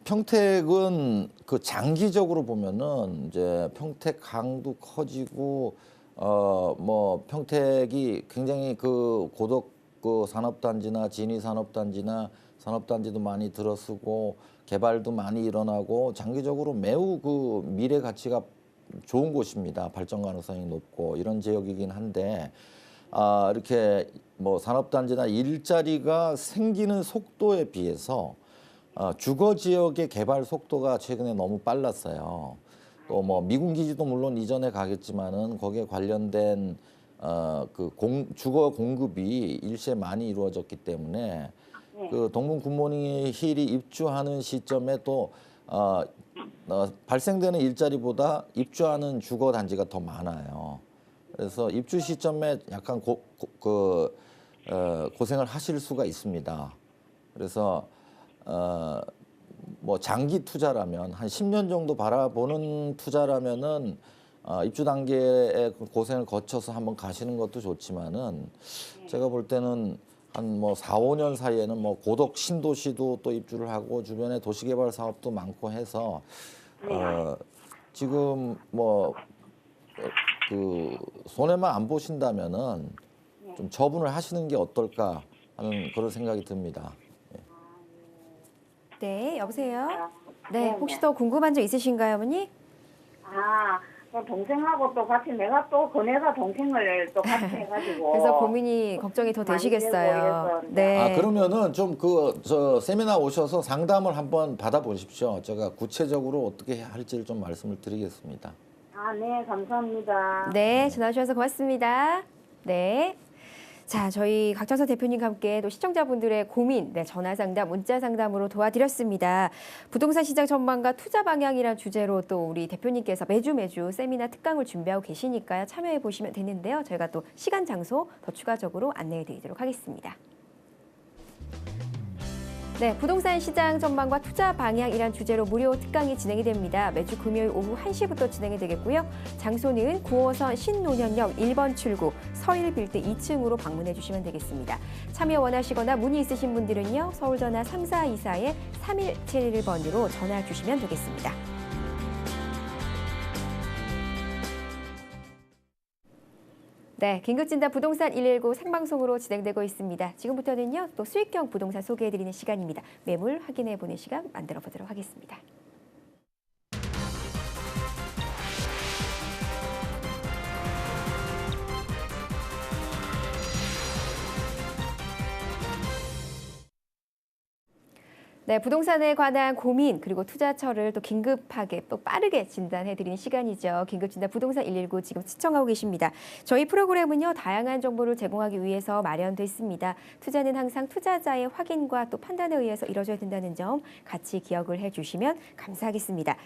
평택은 그 장기적으로 보면은 이제 평택 강도 커지고 뭐 평택이 굉장히 그 고덕 그 산업단지나 진위 산업단지나 산업단지도 많이 들어서고 개발도 많이 일어나고 장기적으로 매우 그 미래 가치가 좋은 곳입니다. 발전 가능성이 높고 이런 지역이긴 한데 이렇게 뭐 산업단지나 일자리가 생기는 속도에 비해서 주거 지역의 개발 속도가 최근에 너무 빨랐어요. 또 뭐 미군 기지도 물론 이전에 가겠지만은 거기에 관련된 주거 공급이 일시에 많이 이루어졌기 때문에 그 동문 굿모닝 힐이 입주하는 시점에 또 발생되는 일자리보다 입주하는 주거 단지가 더 많아요. 그래서 입주 시점에 약간 고생을 하실 수가 있습니다. 그래서 뭐 장기 투자라면 한 10년 정도 바라보는 투자라면은 입주 단계에 고생을 거쳐서 한번 가시는 것도 좋지만은 제가 볼 때는 한 뭐 4, 5년 사이에는 뭐 고덕 신도시도 또 입주를 하고 주변에 도시개발 사업도 많고 해서 지금 뭐 그 손해만 안 보신다면은 좀 처분을 하시는 게 어떨까 하는 그런 생각이 듭니다. 네, 여보세요? 네, 네, 혹시 네. 또 궁금한 점 있으신가요, 어머니? 그럼 동생하고 또 같이 내가 또 그네가 동생을 또 같이 해가지고 그래서 고민이 걱정이 더 많이 되시겠어요. 되고 이래서 네. 그러면은 좀 저 세미나 오셔서 상담을 한번 받아보십시오. 제가 구체적으로 어떻게 할지를 좀 말씀을 드리겠습니다. 네, 감사합니다. 네, 전화 주셔서 고맙습니다. 네. 자, 저희 각정서 대표님과 함께 또 시청자분들의 고민, 전화 상담, 문자 상담으로 도와드렸습니다. 부동산 시장 전망과 투자 방향이란 주제로 또 우리 대표님께서 매주 세미나 특강을 준비하고 계시니까요. 참여해 보시면 되는데요. 저희가 또 시간, 장소 더 추가적으로 안내해 드리도록 하겠습니다. 네, 부동산 시장 전망과 투자 방향이란 주제로 무료 특강이 진행이 됩니다. 매주 금요일 오후 1시부터 진행이 되겠고요. 장소는 9호선 신논현역 1번 출구 서일빌드 2층으로 방문해 주시면 되겠습니다. 참여 원하시거나 문의 있으신 분들은요. 서울전화 3424-3171번으로 전화 주시면 되겠습니다. 네, 긴급진단 부동산 119 생방송으로 진행되고 있습니다. 지금부터는요, 또 수익형 부동산 소개해드리는 시간입니다. 매물 확인해보는 시간 만들어 보도록 하겠습니다. 네, 부동산에 관한 고민 그리고 투자처를 또 긴급하게 또 빠르게 진단해드리는 시간이죠. 긴급진단 부동산 119 지금 시청하고 계십니다. 저희 프로그램은요, 다양한 정보를 제공하기 위해서 마련돼 있습니다. 투자는 항상 투자자의 확인과 또 판단에 의해서 이루어져야 된다는 점 같이 기억을 해주시면 감사하겠습니다.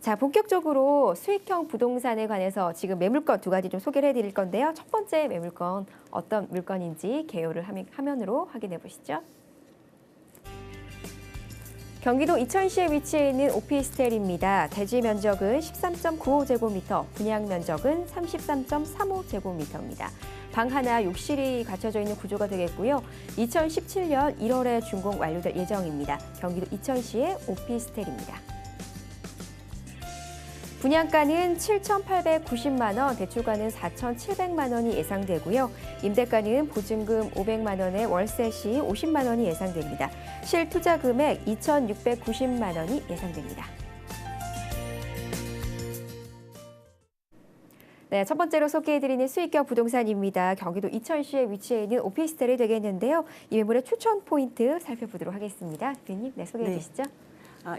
자, 본격적으로 수익형 부동산에 관해서 지금 매물건 두 가지 좀 소개를 해드릴 건데요. 첫 번째 매물건 어떤 물건인지 개요를 화면으로 확인해 보시죠. 경기도 이천시에 위치해 있는 오피스텔입니다. 대지 면적은 13.95제곱미터, 분양 면적은 33.35제곱미터입니다. 방 하나, 욕실이 갖춰져 있는 구조가 되겠고요. 2017년 1월에 준공 완료될 예정입니다. 경기도 이천시의 오피스텔입니다. 분양가는 7,890만 원, 대출가는 4,700만 원이 예상되고요. 임대가는 보증금 500만 원에 월세 시 50만 원이 예상됩니다. 실투자 금액 2,690만 원이 예상됩니다. 네, 첫 번째로 소개해드리는 수익형 부동산입니다. 경기도 이천시에 위치해 있는 오피스텔이 되겠는데요. 이 매물의 추천 포인트 살펴보도록 하겠습니다. 대표님, 네, 소개해 네. 주시죠.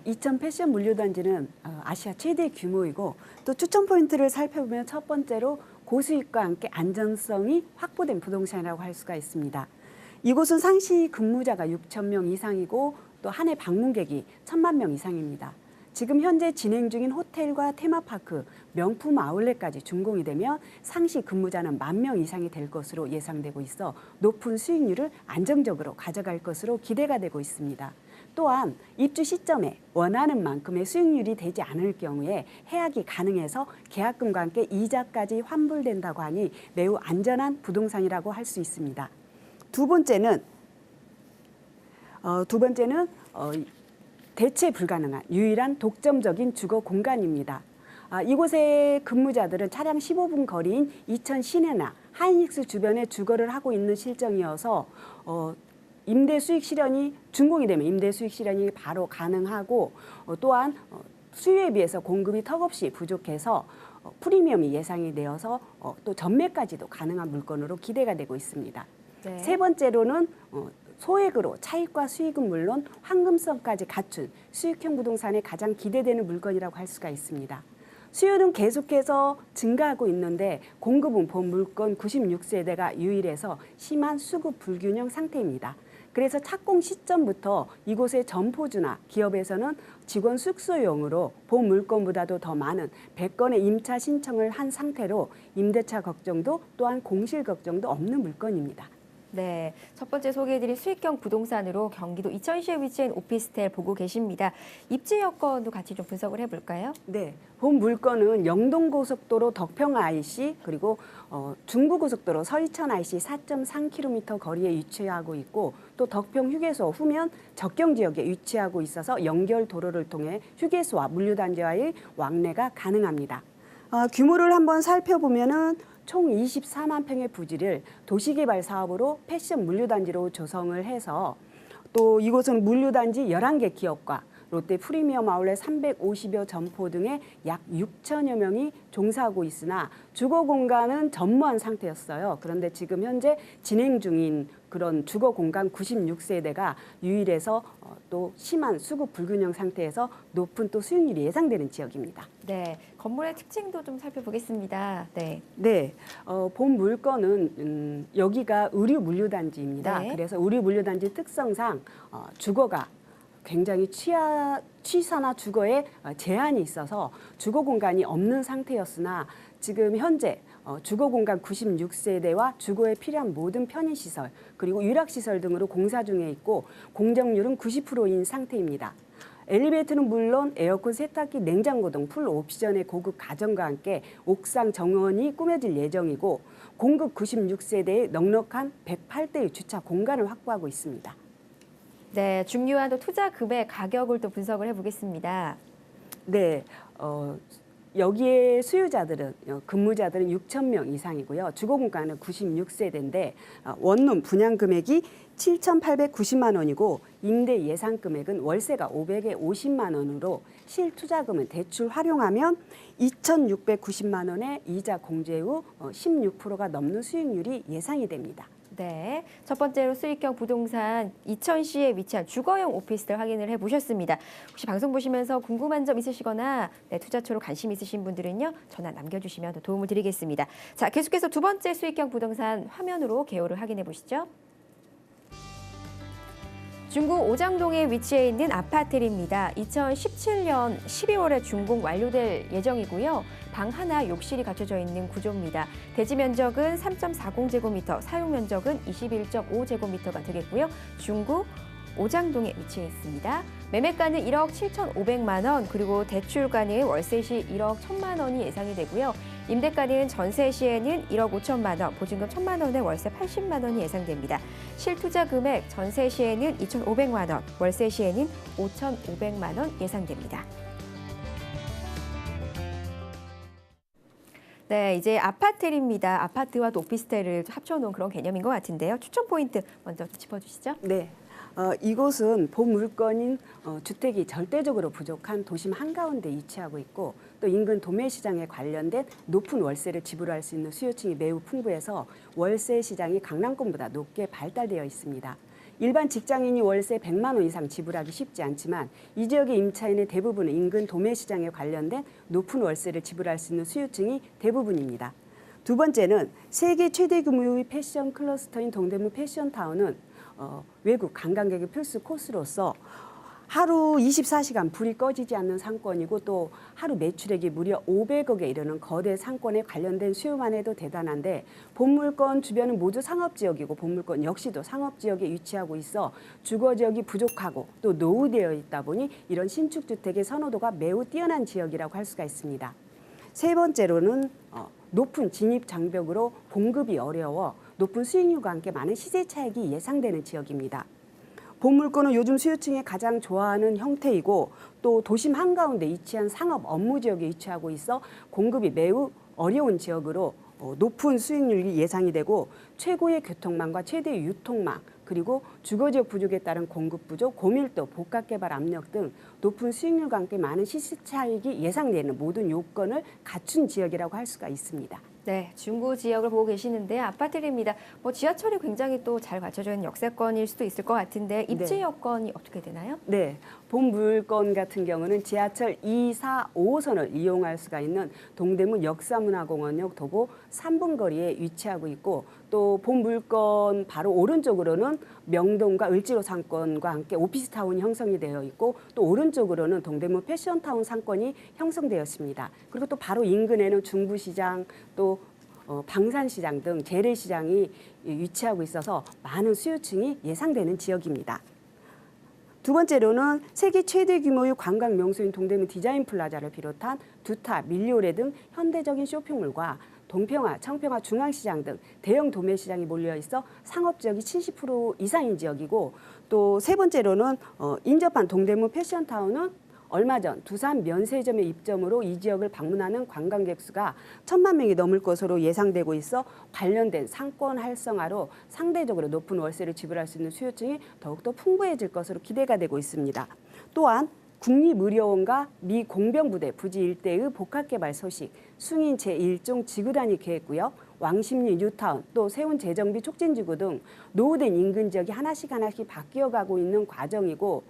이천 패션 물류단지는 아시아 최대 규모이고 또 추천 포인트를 살펴보면 첫 번째로 고수익과 함께 안전성이 확보된 부동산이라고 할 수가 있습니다. 이곳은 상시 근무자가 6천 명 이상이고 또 한 해 방문객이 1,000만 명 이상입니다. 지금 현재 진행 중인 호텔과 테마파크, 명품 아울렛까지 준공이 되면 상시 근무자는 10,000명 이상이 될 것으로 예상되고 있어 높은 수익률을 안정적으로 가져갈 것으로 기대가 되고 있습니다. 또한 입주 시점에 원하는 만큼의 수익률이 되지 않을 경우에 해약이 가능해서 계약금과 함께 이자까지 환불된다고 하니 매우 안전한 부동산이라고 할 수 있습니다. 두 번째는 대체 불가능한 유일한 독점적인 주거 공간입니다. 이곳의 근무자들은 차량 15분 거리인 이천 시내나 하이닉스 주변에 주거를 하고 있는 실정이어서 임대 수익 실현이 준공이 되면 임대 수익 실현이 바로 가능하고 또한 수요에 비해서 공급이 턱없이 부족해서 프리미엄이 예상이 되어서 또 전매까지도 가능한 물건으로 기대가 되고 있습니다. 네. 세 번째로는 소액으로 차익과 수익은 물론 황금성까지 갖춘 수익형 부동산에 가장 기대되는 물건이라고 할 수가 있습니다. 수요는 계속해서 증가하고 있는데 공급은 본 물건 96세대가 유일해서 심한 수급 불균형 상태입니다. 그래서 착공 시점부터 이곳의 점포주나 기업에서는 직원 숙소용으로 본 물건보다도 더 많은 100건의 임차 신청을 한 상태로 임대차 걱정도 또한 공실 걱정도 없는 물건입니다. 네, 첫 번째 소개해드린 수익형 부동산으로 경기도 이천시에 위치한 오피스텔 보고 계십니다. 입지 여건도 같이 좀 분석을 해볼까요? 네, 본 물건은 영동고속도로 덕평 IC 그리고 중부고속도로 서이천 IC 4.3km 거리에 위치하고 있고 또 덕평 휴게소 후면 적경 지역에 위치하고 있어서 연결 도로를 통해 휴게소와 물류단지와의 왕래가 가능합니다. 규모를 한번 살펴보면은 총 24만 평의 부지를 도시개발 사업으로 패션 물류단지로 조성을 해서 또 이곳은 물류단지 11개 기업과 롯데 프리미엄 아울렛 350여 점포 등의 약 6천여 명이 종사하고 있으나 주거 공간은 전무한 상태였어요. 그런데 지금 현재 진행 중인 그런 주거 공간 96세대가 유일해서 또 심한 수급 불균형 상태에서 높은 또 수익률이 예상되는 지역입니다. 네, 건물의 특징도 좀 살펴보겠습니다. 네. 네, 본 물건은 여기가 의류 물류단지입니다. 네. 그래서 의류 물류단지 특성상 주거가 굉장히 취사나 주거에 제한이 있어서 주거 공간이 없는 상태였으나 지금 현재 주거 공간 96세대와 주거에 필요한 모든 편의시설 그리고 유락시설 등으로 공사 중에 있고 공정률은 90%인 상태입니다. 엘리베이터는 물론 에어컨, 세탁기, 냉장고 등 풀 옵션의 고급 가전과 함께 옥상 정원이 꾸며질 예정이고 공급 96세대의 넉넉한 108대의 주차 공간을 확보하고 있습니다. 네, 중요한 또 투자 금액 가격을 또 분석을 해보겠습니다. 네, 여기에 수요자들은 근무자들은 6천 명 이상이고요. 주거 공간은 96세대인데 원룸 분양 금액이 7,890만 원이고 임대 예상 금액은 월세가 550만 원으로 실투자금은 대출 활용하면 2,690만 원의 이자 공제 후 16%가 넘는 수익률이 예상이 됩니다. 네, 첫 번째로 수익형 부동산 이천시에 위치한 주거용 오피스텔 확인을 해보셨습니다. 혹시 방송 보시면서 궁금한 점 있으시거나 투자처로 관심 있으신 분들은요, 전화 남겨주시면 더 도움을 드리겠습니다. 자, 계속해서 두 번째 수익형 부동산 화면으로 개요를 확인해 보시죠. 중구 오장동에 위치해 있는 아파트입니다. 2017년 12월에 준공 완료될 예정이고요. 방 하나, 욕실이 갖춰져 있는 구조입니다. 대지 면적은 3.40제곱미터, 사용 면적은 21.5제곱미터가 되겠고요. 중구 오장동에 위치해 있습니다. 매매가는 1억 7,500만 원, 그리고 대출가는 월세 시 1억 1,000만 원이 예상이 되고요. 임대가는 전세 시에는 1억 5천만 원, 보증금 1,000만 원에 월세 80만 원이 예상됩니다. 실투자 금액 전세 시에는 2,500만 원, 월세 시에는 5,500만 원 예상됩니다. 네, 이제 아파트입니다. 아파트와 또 오피스텔을 합쳐놓은 그런 개념인 것 같은데요. 추천 포인트 먼저 짚어주시죠. 네. 이곳은 본 물건인 주택이 절대적으로 부족한 도심 한가운데 위치하고 있고 또 인근 도매 시장에 관련된 높은 월세를 지불할 수 있는 수요층이 매우 풍부해서 월세 시장이 강남권보다 높게 발달되어 있습니다. 일반 직장인이 월세 100만 원 이상 지불하기 쉽지 않지만 이 지역의 임차인의 대부분은 인근 도매 시장에 관련된 높은 월세를 지불할 수 있는 수요층이 대부분입니다. 두 번째는 세계 최대 규모의 패션 클러스터인 동대문 패션타운은 외국 관광객의 필수 코스로서 하루 24시간 불이 꺼지지 않는 상권이고 또 하루 매출액이 무려 500억에 이르는 거대 상권에 관련된 수요만 해도 대단한데 본물권 주변은 모두 상업지역이고 본물권 역시도 상업지역에 위치하고 있어 주거지역이 부족하고 또 노후되어 있다 보니 이런 신축주택의 선호도가 매우 뛰어난 지역이라고 할 수가 있습니다. 세 번째로는 높은 진입 장벽으로 공급이 어려워 높은 수익률과 함께 많은 시세 차익이 예상되는 지역입니다. 본물권은 요즘 수요층이 가장 좋아하는 형태이고 또 도심 한가운데 위치한 상업 업무 지역에 위치하고 있어 공급이 매우 어려운 지역으로 높은 수익률이 예상이 되고 최고의 교통망과 최대의 유통망 그리고 주거지역 부족에 따른 공급 부족, 고밀도, 복합개발 압력 등 높은 수익률과 함께 많은 시세 차익이 예상되는 모든 요건을 갖춘 지역이라고 할 수가 있습니다. 네, 중구 지역을 보고 계시는데 아파트입니다. 지하철이 굉장히 또 잘 갖춰져 있는 역세권일 수도 있을 것 같은데 입지 네. 여건이 어떻게 되나요? 네, 본물권 같은 경우는 지하철 2, 4, 5호선을 이용할 수가 있는 동대문 역사문화공원역 도보 3분 거리에 위치하고 있고 또 본물권 바로 오른쪽으로는 명동과 을지로 상권과 함께 오피스타운이 형성이 되어 있고 또 오른쪽으로는 동대문 패션타운 상권이 형성되었습니다. 그리고 또 바로 인근에는 중부시장 또 방산시장 등 재래시장이 위치하고 있어서 많은 수요층이 예상되는 지역입니다. 두 번째로는 세계 최대 규모의 관광 명소인 동대문 디자인 플라자를 비롯한 두타, 밀리오레 등 현대적인 쇼핑몰과 동평화, 청평화 중앙시장 등 대형 도매시장이 몰려 있어 상업지역이 70% 이상인 지역이고 또 세 번째로는 인접한 동대문 패션타운은 얼마 전 두산 면세점의 입점으로 이 지역을 방문하는 관광객 수가 1,000만 명이 넘을 것으로 예상되고 있어 관련된 상권 활성화로 상대적으로 높은 월세를 지불할 수 있는 수요층이 더욱더 풍부해질 것으로 기대가 되고 있습니다. 또한 국립의료원과 미 공병부대 부지 일대의 복합개발 소식, 숭인 제1종 지구단위 계획구역, 왕십리 뉴타운, 또 세운 재정비 촉진지구 등 노후된 인근 지역이 하나씩 바뀌어가고 있는 과정이고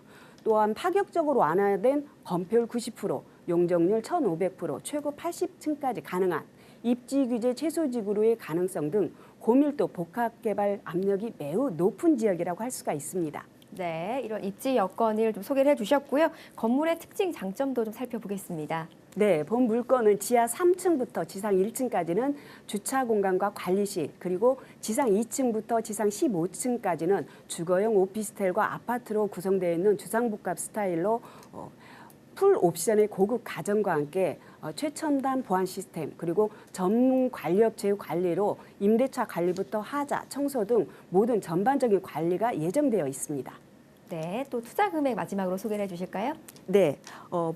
또한 파격적으로 완화된 건폐율 90%, 용적률 1,500%, 최고 80층까지 가능한 입지 규제 최소 지구로의 가능성 등 고밀도 복합개발 압력이 매우 높은 지역이라고 할 수가 있습니다. 네, 이런 입지 여건을 좀 소개를 해주셨고요. 건물의 특징, 장점도 좀 살펴보겠습니다. 네, 본 물건은 지하 3층부터 지상 1층까지는 주차 공간과 관리실, 그리고 지상 2층부터 지상 15층까지는 주거용 오피스텔과 아파트로 구성되어 있는 주상복합 스타일로 풀 옵션의 고급 가전과 함께 최첨단 보안 시스템 그리고 전문 관리업체의 관리로 임대차 관리부터 하자, 청소 등 모든 전반적인 관리가 예정되어 있습니다. 네, 또 투자 금액 마지막으로 소개를 해주실까요? 네,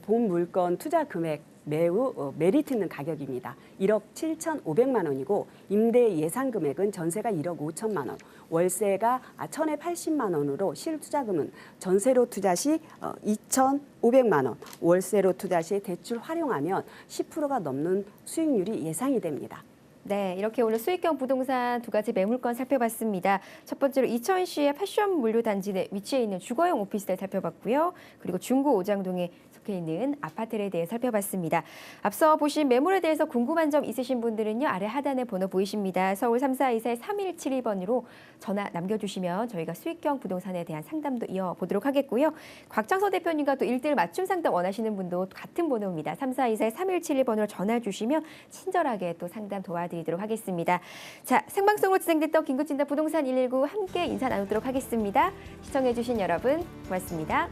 본 물건 투자 금액 매우 메리트 있는 가격입니다. 1억 7,500만 원이고 임대 예상 금액은 전세가 1억 5천만 원, 월세가 1,080만 원으로 실투자금은 전세로 투자 시 2,500만 원, 월세로 투자 시 대출 활용하면 10%가 넘는 수익률이 예상이 됩니다. 네, 이렇게 오늘 수익형 부동산 두 가지 매물권 살펴봤습니다. 첫 번째로 이천시의 패션 물류 단지 내 위치해 있는 주거용 오피스텔 살펴봤고요. 그리고 중구 오장동에 속해 있는 아파트에 대해 살펴봤습니다. 앞서 보신 매물에 대해서 궁금한 점 있으신 분들은요. 아래 하단에 번호 보이십니다. 서울 3424-3172번으로 전화 남겨주시면 저희가 수익형 부동산에 대한 상담도 이어보도록 하겠고요. 곽창서 대표님과 또 1:1 맞춤 상담 원하시는 분도 같은 번호입니다. 3424-3171번으로 전화 주시면 친절하게 또 상담 도와드리도록 하겠습니다. 자, 생방송으로 진행됐던 김구진단 부동산 119 함께 인사 나누도록 하겠습니다. 시청해주신 여러분 고맙습니다.